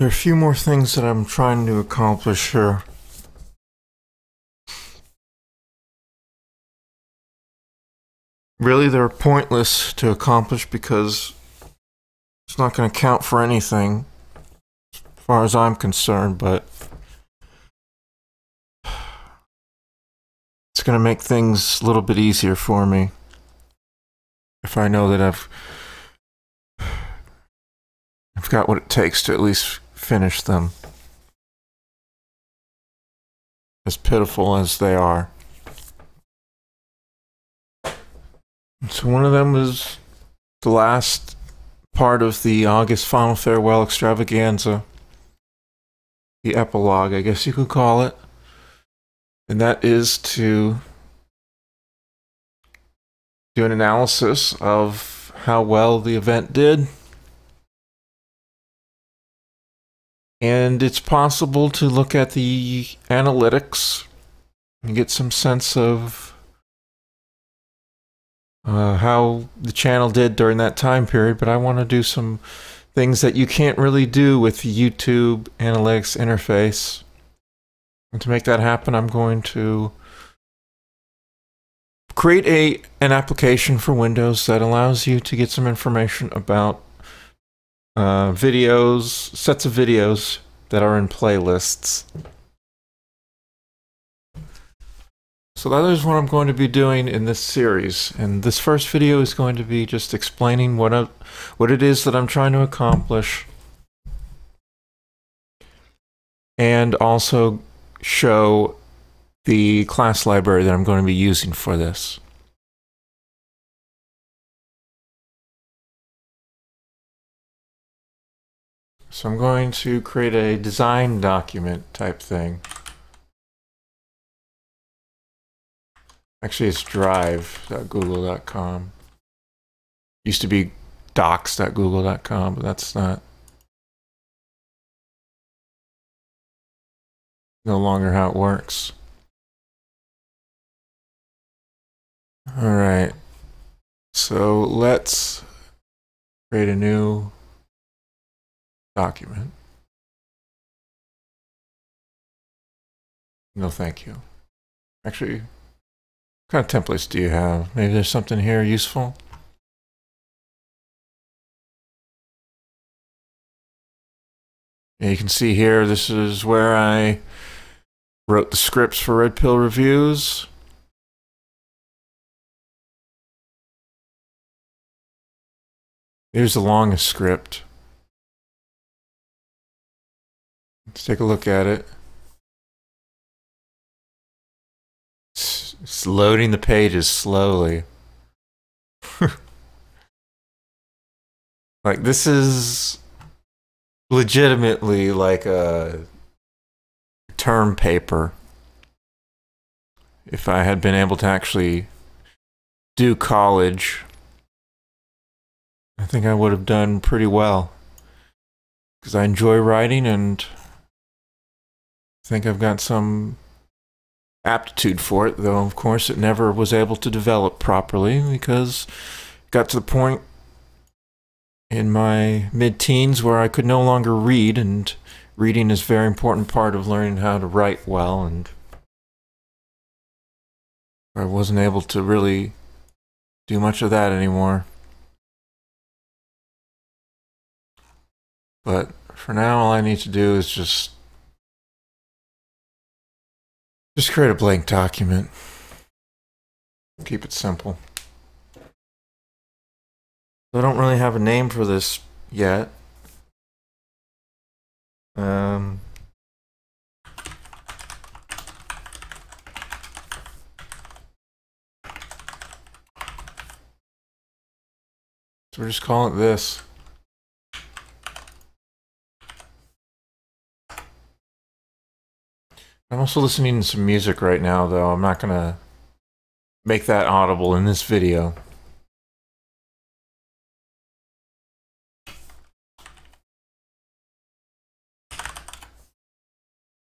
There are a few more things that I'm trying to accomplish here. Really, they're pointless to accomplish because it's not going to count for anything as far as I'm concerned, but it's going to make things a little bit easier for me if I know that I've got what it takes to at least finish them, as pitiful as they are. So one of them is the last part of the August Final Farewell Extravaganza, the epilogue, I guess you could call it, and that is to do an analysis of how well the event did. And it's possible to look at the analytics and get some sense of how the channel did during that time period, but I want to do some things that you can't really do with the YouTube analytics interface. And to make that happen, I'm going to create an application for Windows that allows you to get some information about videos, sets of videos that are in playlists. So that is what I'm going to be doing in this series, and this first video is going to be just explaining what it is that I'm trying to accomplish, and also show the class library that I'm going to be using for this. So I'm going to create a design document type thing. Actually, it's drive.google.com. Used to be docs.google.com, but that's not no longer how it works. All right. So let's create a new document. No, thank you. Actually, what kind of templates do you have? Maybe there's something here useful? Yeah, you can see here, this is where I wrote the scripts for Red Pill Reviews. Here's the longest script. Let's take a look at it. It's loading the pages slowly. Like, this is legitimately like a term paper. If I had been able to actually do college, I think I would have done pretty well. Because I enjoy writing and I think I've got some aptitude for it, though of course it never was able to develop properly because it got to the point in my mid-teens where I could no longer read, and reading is a very important part of learning how to write well, and I wasn't able to really do much of that anymore. But for now, all I need to do is just create a blank document. Keep it simple. I don't really have a name for this yet. So we're just calling it this. I'm also listening to some music right now, though. I'm not gonna make that audible in this video.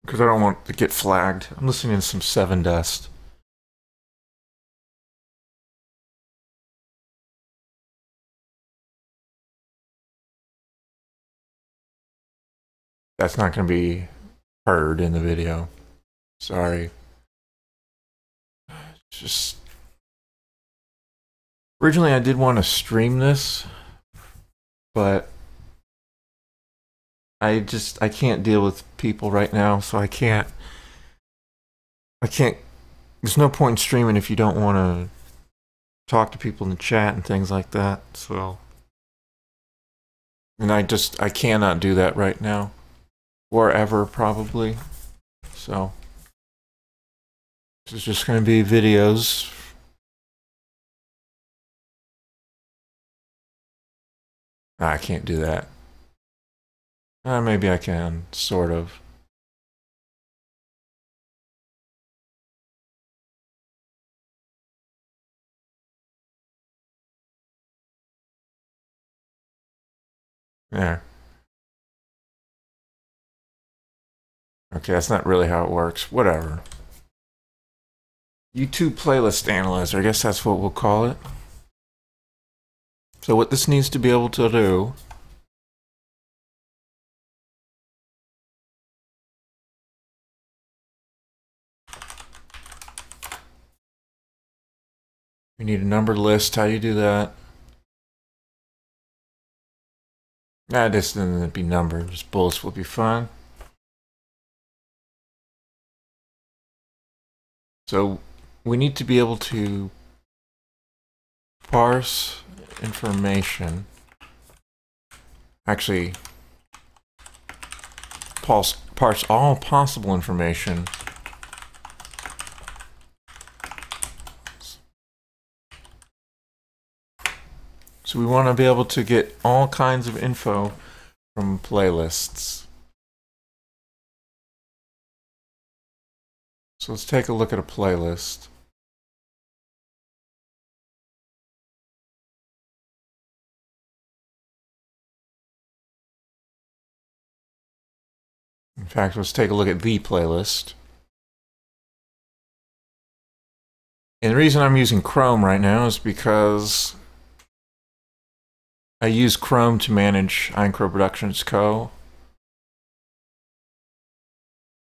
Because I don't want to get flagged. I'm listening to some Seven Dust. that's not going to be heard in the video. Sorry. Just originally I did want to stream this, but I can't deal with people right now, so I can't, there's no point in streaming if you don't want to talk to people in the chat and things like that, so. And I cannot do that right now. Or ever, probably. So. This is just going to be videos. I can't do that. Maybe I can, sort of. There. Okay, that's not really how it works. Whatever. YouTube Playlist Analyzer, I guess that's what we'll call it. So what this needs to be able to do we need a numbered list. How do you do that? This doesn't be numbered, just bullets will be fine. So we need to be able to parse information. Actually, parse all possible information so we want to be able to get all kinds of info from playlists. So let's take a look at a playlist. In fact, let's take a look at the playlist. And the reason I'm using Chrome right now is because I use Chrome to manage Eincrou Productions Co.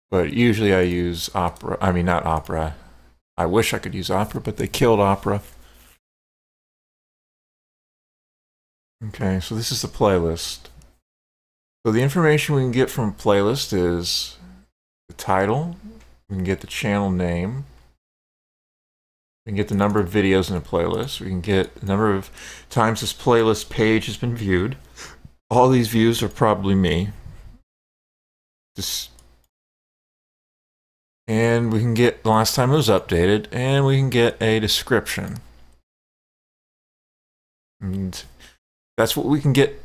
But usually I use Opera. I mean, not Opera. I wish I could use Opera, but they killed Opera. Okay, so this is the playlist. So the information we can get from a playlist is the title, we can get the channel name, we can get the number of videos in a playlist, we can get the number of times this playlist page has been viewed. All these views are probably me. And we can get the last time it was updated, and we can get a description. And that's what we can get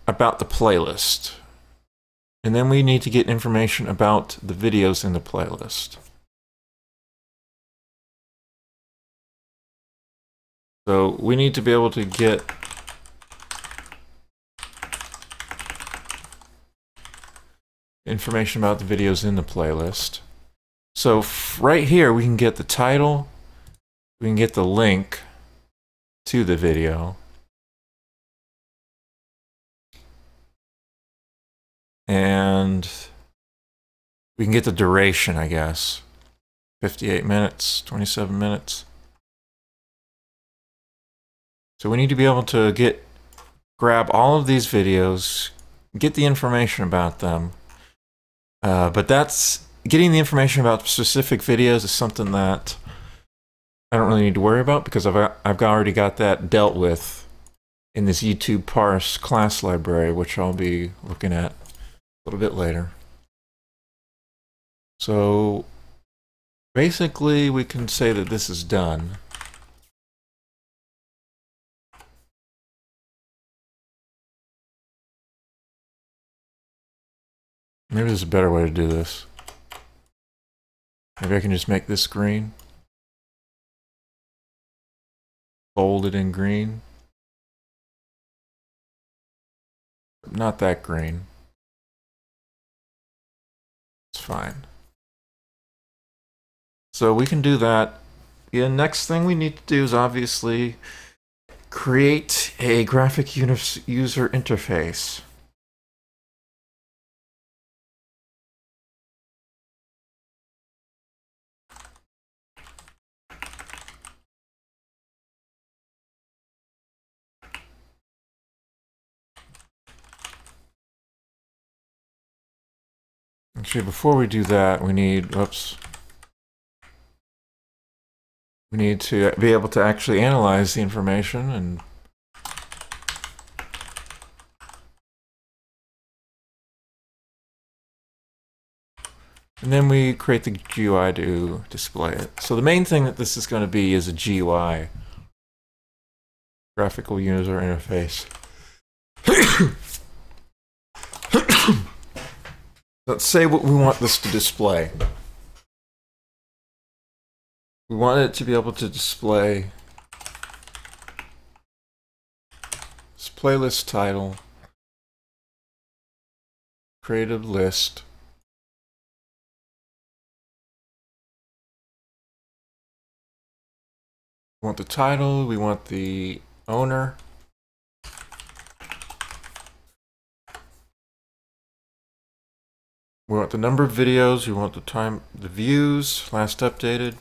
about the playlist. And then we need to get information about the videos in the playlist. So we need to be able to get information about the videos in the playlist. So right here we can get the title, we can get the link to the video, and we can get the duration, I guess. 58 minutes, 27 minutes. So we need to be able to grab all of these videos, get the information about them, but getting the information about specific videos is something that I don't really need to worry about because I've already got that dealt with in this YouTubeParse class library, which I'll be looking at a little bit later. So basically we can say that this is done. Maybe there's a better way to do this. Maybe I can just make this green. Bold it in green. Not that green. It's fine. So we can do that. The next thing we need to do is obviously create a graphic user interface. Actually, before we do that, we need, whoops. We need to be able to actually analyze the information and then we create the GUI to display it. So the main thing that this is going to be is a GUI, graphical user interface. Let's say what we want this to display. We want it to be able to display this playlist title, created list, we want the title, we want the owner, we want the number of videos, we want the time, the views, last updated.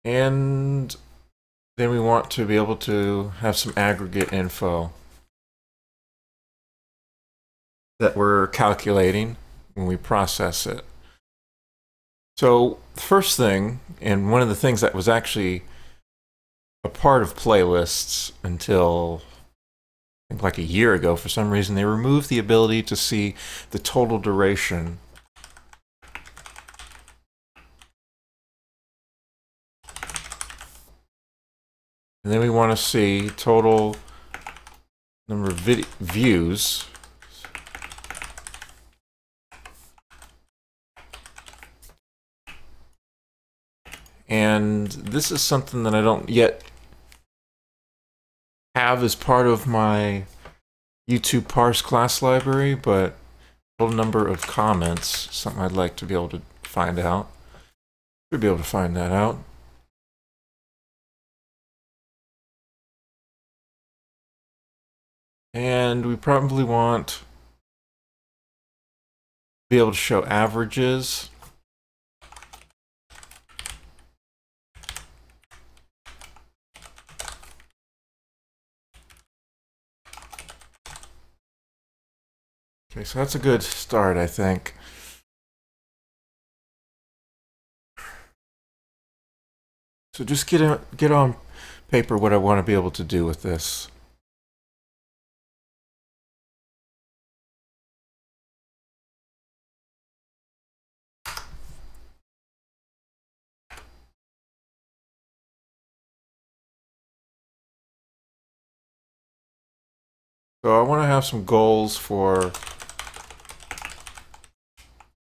And then we want to be able to have some aggregate info that we're calculating when we process it. So the first thing, and one of the things that was actually a part of playlists until I think like a year ago, for some reason, they removed the ability to see the total duration . And then we want to see total number of views. And this is something that I don't yet have as part of my YouTubeParse class library, but total number of comments, something I'd like to be able to find out. Should be able to find that out. And we probably want to be able to show averages. Okay, so that's a good start, I think. So just get on paper what I want to be able to do with this. So I want to have some goals for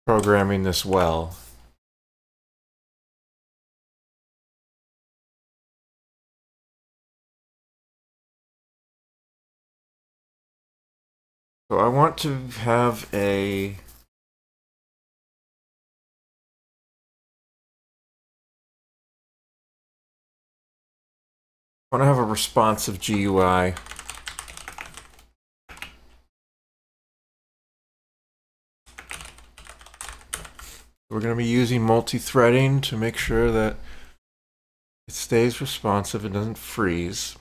programming this well. So I want to have a responsive GUI. We're going to be using multi-threading to make sure that it stays responsive and doesn't freeze.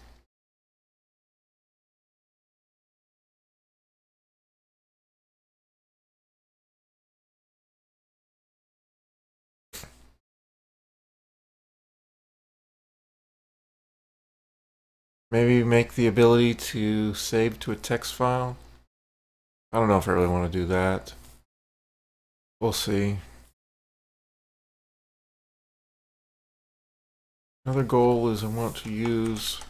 Maybe make the ability to save to a text file. I don't know if I really want to do that. We'll see. Another goal is I want to use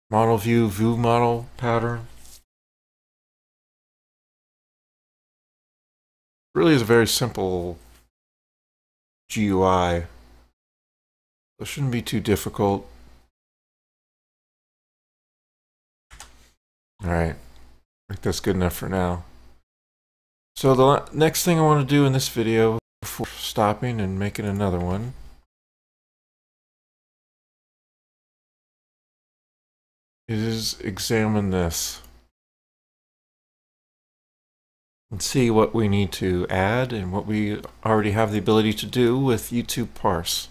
model view model pattern. Really is a very simple GUI. It shouldn't be too difficult. Alright, I think that's good enough for now. So the next thing I want to do in this video before stopping and making another one is examine this and see what we need to add and what we already have the ability to do with YouTubeParse.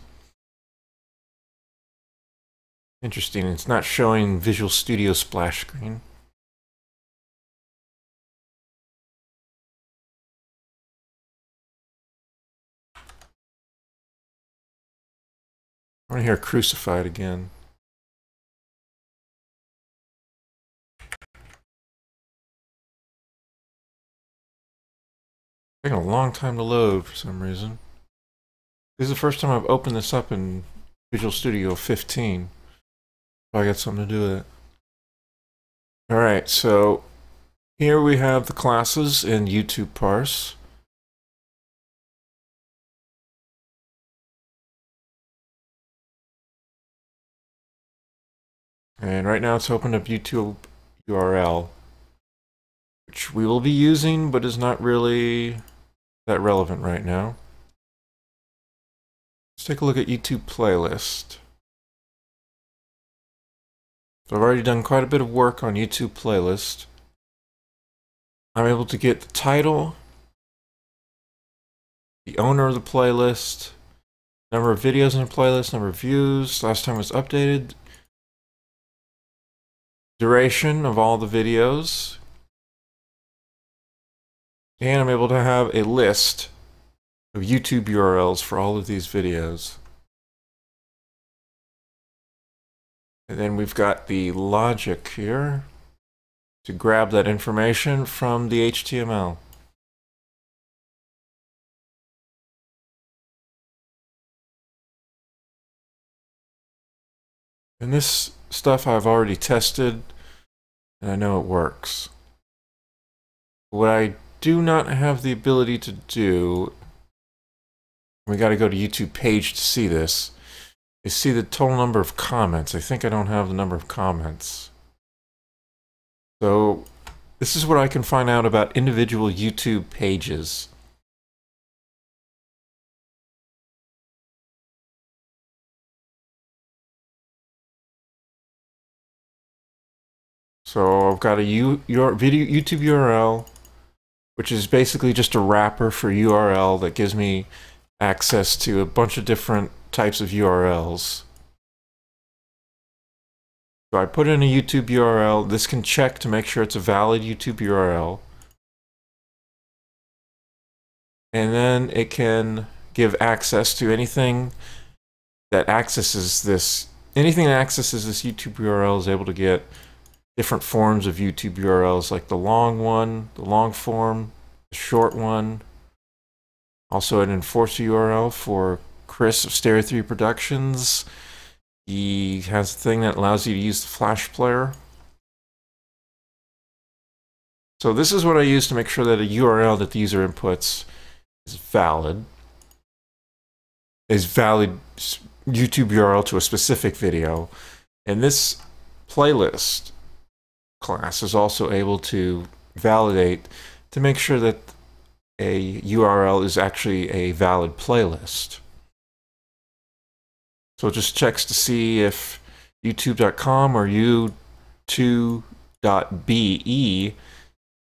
Interesting, it's not showing Visual Studio splash screen. I want to hear Crucified again. Taking a long time to load for some reason. This is the first time I've opened this up in Visual Studio 15. Probably got something to do with it. Alright, so here we have the classes in YouTubeParse. And right now it's opened up YouTube URL, which we will be using, but is not really that relevant right now. Let's take a look at YouTube playlist. So I've already done quite a bit of work on YouTube playlist. I'm able to get the title, the owner of the playlist, number of videos in the playlist, number of views, last time it was updated, duration of all the videos, and I'm able to have a list of YouTube URLs for all of these videos. And then we've got the logic here to grab that information from the HTML. And this stuff I've already tested, and I know it works. What I do not have the ability to do, we got to go to YouTube page to see this, is see the total number of comments. I think I don't have the number of comments. So this is what I can find out about individual YouTube pages. So I've got a YouTube URL, which is basically just a wrapper for URL that gives me access to a bunch of different types of URLs. So I put in a YouTube URL. This can check to make sure it's a valid YouTube URL. And then it can give access to anything that accesses this. Anything that accesses this YouTube URL is able to get different forms of YouTube URLs, like the long one, the long form, the short one. Also an enforcer URL for Chris of Stereo 3 Productions. He has a thing that allows you to use the Flash player. So this is what I use to make sure that a URL that the user inputs is valid YouTube URL to a specific video. And this playlist class is also able to validate to make sure that a URL is actually a valid playlist. So it just checks to see if youtube.com or u2.be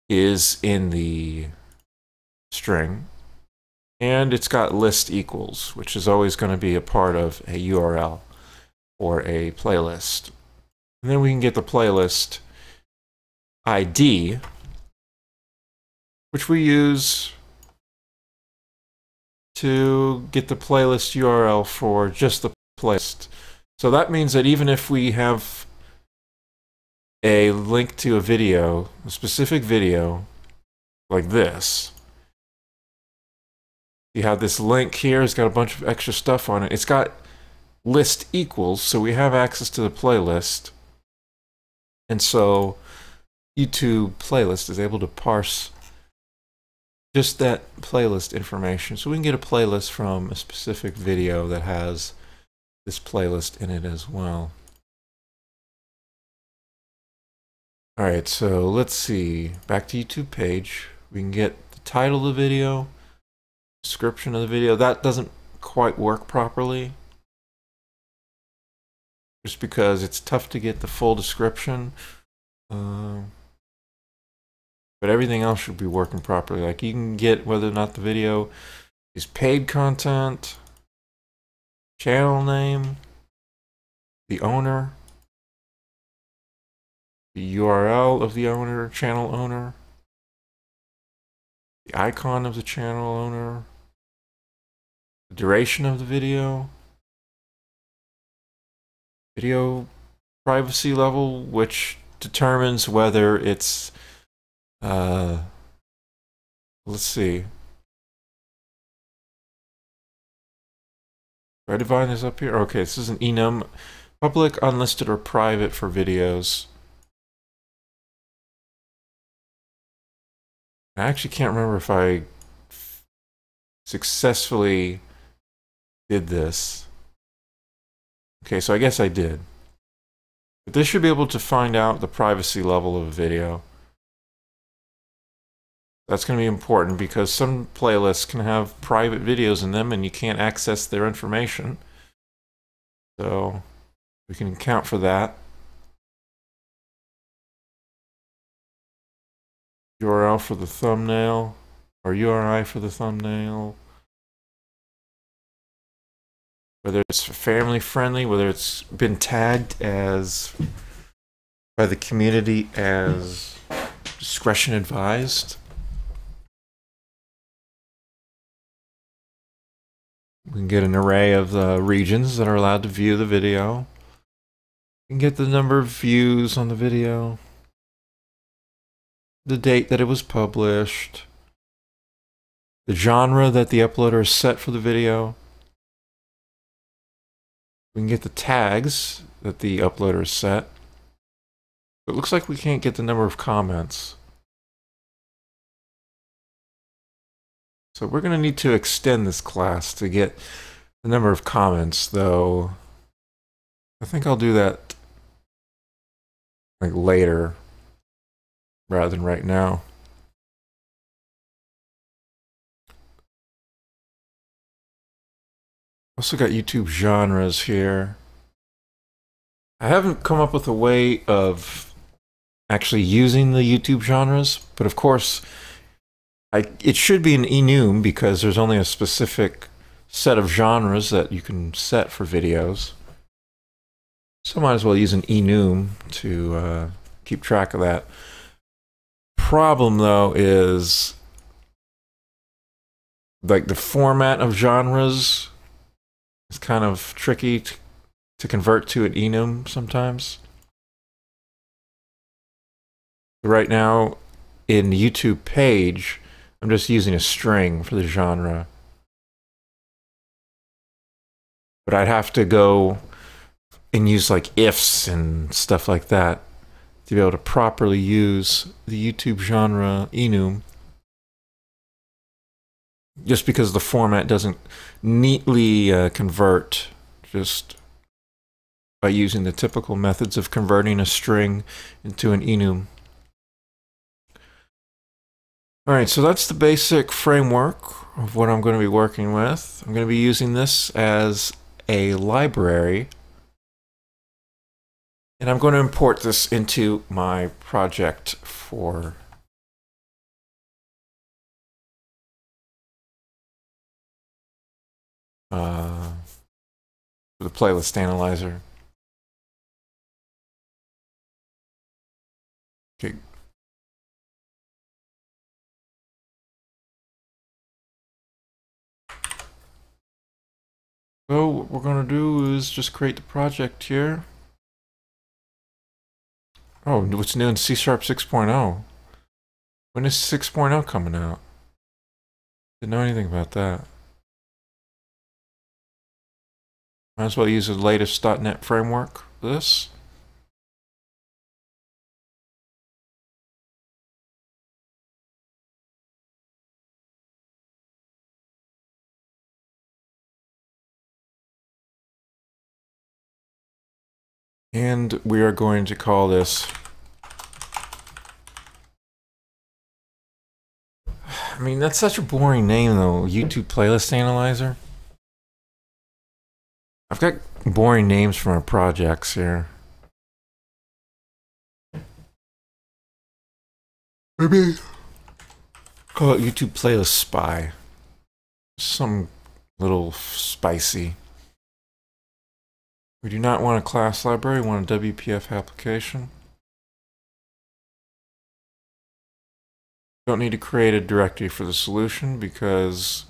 is in the string. And it's got list equals, which is always going to be a part of a URL or a playlist. And then we can get the playlist ID, which we use to get the playlist URL for just the playlist. So that means that even if we have a link to a video, a specific video, like this, you have this link here, it's got a bunch of extra stuff on it. It's got list equals, so we have access to the playlist. And so YouTube playlist is able to parse just that playlist information. So we can get a playlist from a specific video that has this playlist in it as well. Alright, so let's see. Back to YouTube page. We can get the title of the video, description of the video. That doesn't quite work properly. just because it's tough to get the full description. But everything else should be working properly. Like you can get whether or not the video is paid content, channel name, the owner, the URL of the owner, channel owner, the icon of the channel owner, the duration of the video, video privacy level, which determines whether it's let's see. Do I define this up here? Okay, this is an enum, public, unlisted, or private for videos. I actually can't remember if I successfully did this. Okay, so I guess I did. But this should be able to find out the privacy level of a video. That's going to be important because some playlists can have private videos in them and you can't access their information. So we can account for that. URL for the thumbnail, or URI for the thumbnail. Whether it's family friendly, whether it's been tagged as by the community as discretion advised. We can get an array of the regions that are allowed to view the video. We can get the number of views on the video, the date that it was published, the genre that the uploader has set for the video. We can get the tags that the uploader has set. It looks like we can't get the number of comments. So we're going to need to extend this class to get the number of comments, though I think I'll do that like later rather than right now. Also got YouTube genres here. I haven't come up with a way of actually using the YouTube genres, but of course it should be an enum because there's only a specific set of genres that you can set for videos. So I might as well use an enum to keep track of that. Problem though is like the format of genres is kind of tricky to convert to an enum sometimes. Right now in the YouTube page, I'm just using a string for the genre. But I'd have to go and use like ifs and stuff like that to be able to properly use the YouTube genre enum. Just because the format doesn't neatly convert just by using the typical methods of converting a string into an enum. Alright, so that's the basic framework of what I'm going to be working with. I'm going to be using this as a library. And I'm going to import this into my project for the playlist analyzer. Okay. So what we're going to do is just create the project here. Oh, what's new in C# 6.0? When is 6.0 coming out? Didn't know anything about that. Might as well use the latest .NET framework for this. And we are going to call this, I mean, that's such a boring name though, YouTube Playlist Analyzer. I've got boring names from our projects here. Maybe call it YouTube Playlist Spy. Some little spicy. We do not want a class library, we want a WPF application. Don't need to create a directory for the solution because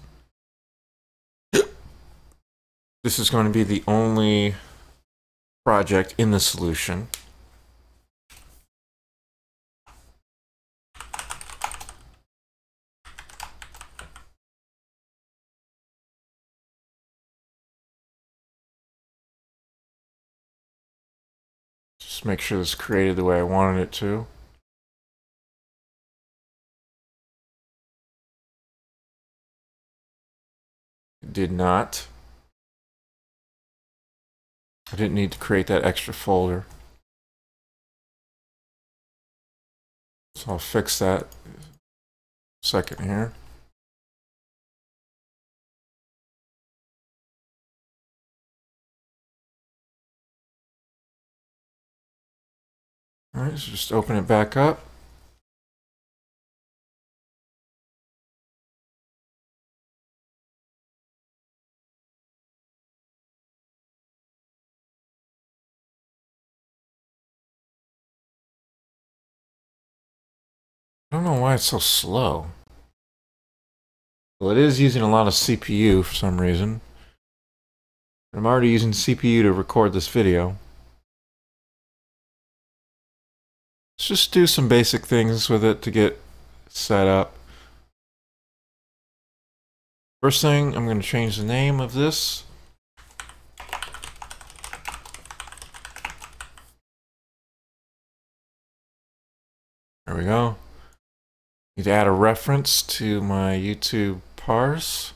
this is going to be the only project in the solution. Just make sure this is created the way I wanted it to. It did not. I didn't need to create that extra folder. So I'll fix that in a second here. Alright, so just open it back up. I don't know why it's so slow. Well, it is using a lot of CPU for some reason. I'm already using CPU to record this video. Let's just do some basic things with it to get set up. First thing, I'm going to change the name of this. There we go. Need to add a reference to my YouTube parse.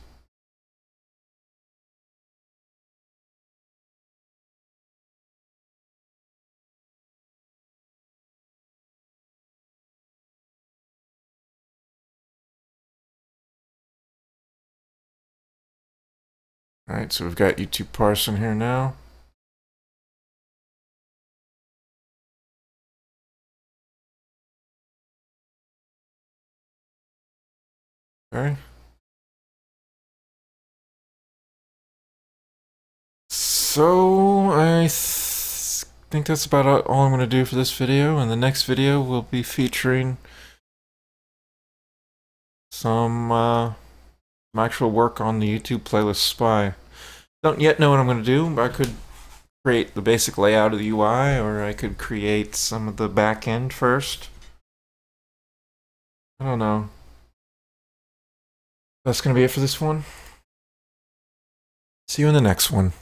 Alright, so we've got YouTube Parse in here now. Okay. So I think that's about all I'm going to do for this video, and the next video will be featuring some actual work on the YouTube playlist Spy. Don't yet know what I'm going to do. I could create the basic layout of the UI, or I could create some of the back end first. I don't know. That's going to be it for this one. See you in the next one.